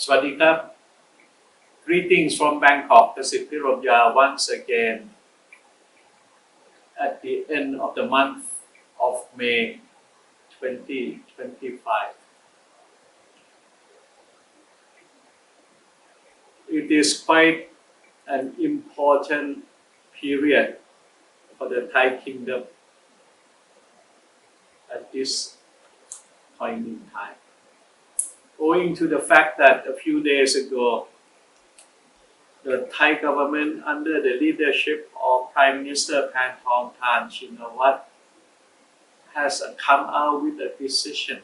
สวัสดีครับ Greetings from Bangkok, Kasit Piromya once again at the end of the month of May 2025. It is quite an important period for the Thai kingdom at this point in time. Owing to the fact that a few days ago, the Thai government under the leadership of Prime Minister Pantongthan Shinawat has come out with a decision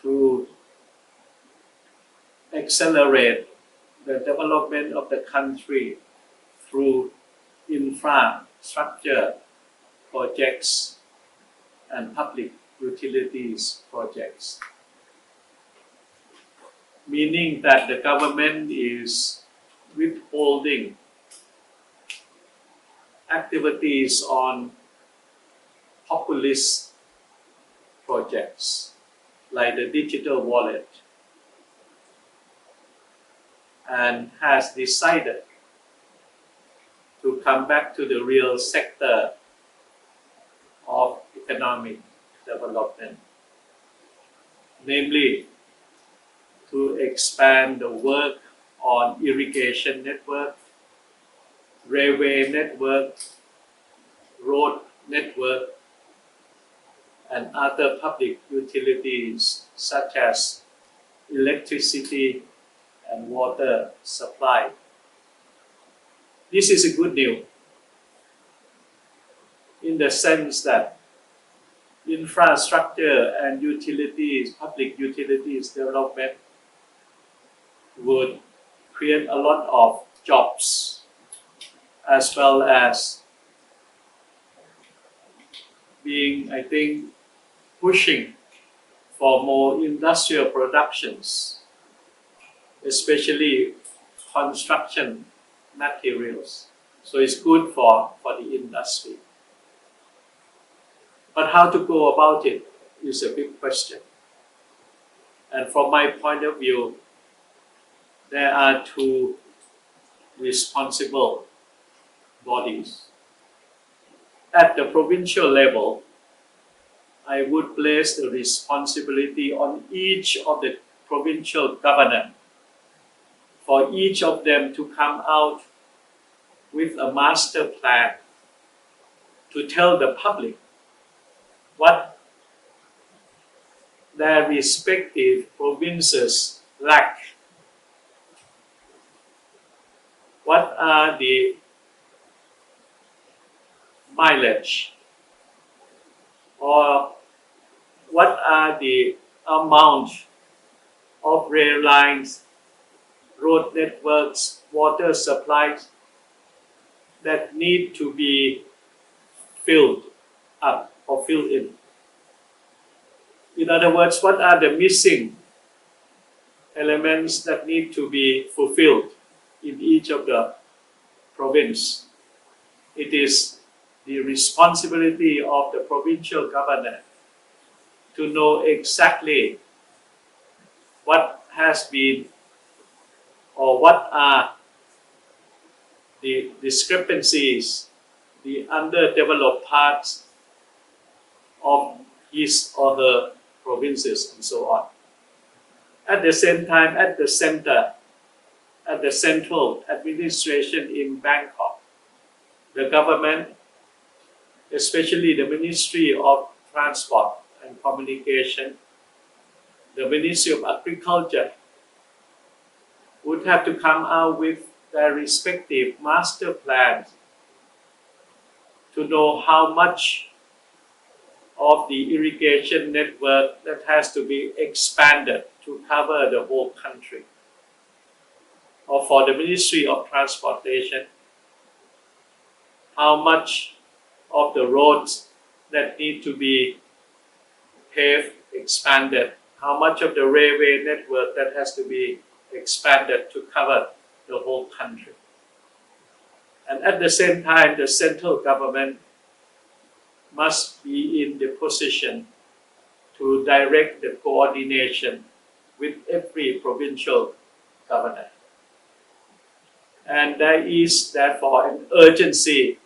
to accelerate the development of the country through infrastructure projects and public utilities projects. Meaning that the government is withholding activities on populist projects like the digital wallet and has decided to come back to the real sector of economic development, namely to expand the work on irrigation network, railway network, road network, and other public utilities such as electricity and water supply. This is a good news in the sense that infrastructure and utilities, public utilities development would create a lot of jobs as well as being, I think, pushing for more industrial productions, especially construction materials. So it's good for the industry. But how to go about it is a big question. And from my point of view, there are two responsible bodies. At the provincial level, I would place the responsibility on each of the provincial governor for each of them to come out with a master plan to tell the public what their respective provinces lack. What are the mileage or what are the amount of rail lines, road networks, water supplies that need to be filled up or filled in. In other words, what are the missing elements that need to be fulfilled in each of the province? It is the responsibility of the provincial governor to know exactly what has been or what are the discrepancies, the underdeveloped parts of his or her provinces and so on. At the same time, at the center, at the central administration in Bangkok, the government, especially the Ministry of Transport and Communication, the Ministry of Agriculture, would have to come out with their respective master plans to know how much of the irrigation network that has to be expanded to cover the whole country. Or for the Ministry of Transportation, how much of the roads that need to be paved, expanded, how much of the railway network that has to be expanded to cover the whole country. And at the same time, the central government must be in the position to direct the coordination with every provincial governor. And there is therefore an urgency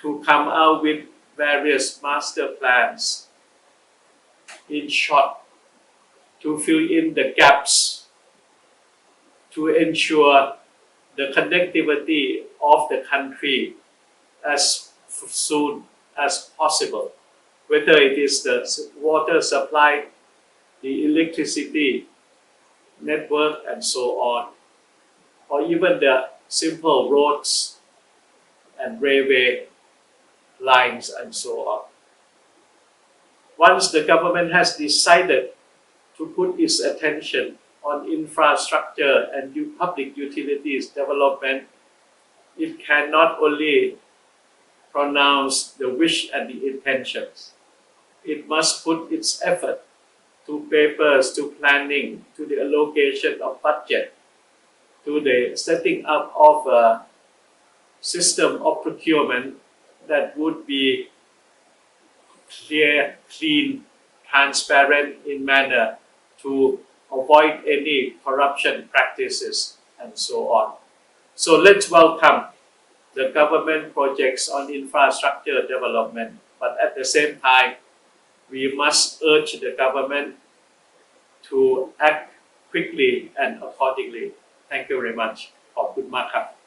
to come out with various master plans, in short, to fill in the gaps, to ensure the connectivity of the country as soon as possible, whether it is the water supply, the electricity network, and so on, or even the simple roads and railway lines and so on. Once the government has decided to put its attention on infrastructure and public utilities development, it can not only pronounce the wish and the intentions. It must put its effort to papers, to planning, to the allocation of budget, to the setting up of a system of procurement that would be clear, clean, transparent in manner to avoid any corruption practices and so on. So let's welcome the government projects on infrastructure development, but at the same time, we must urge the government to act quickly and accordingly. Thank you very much. ขอบคุณมากครับ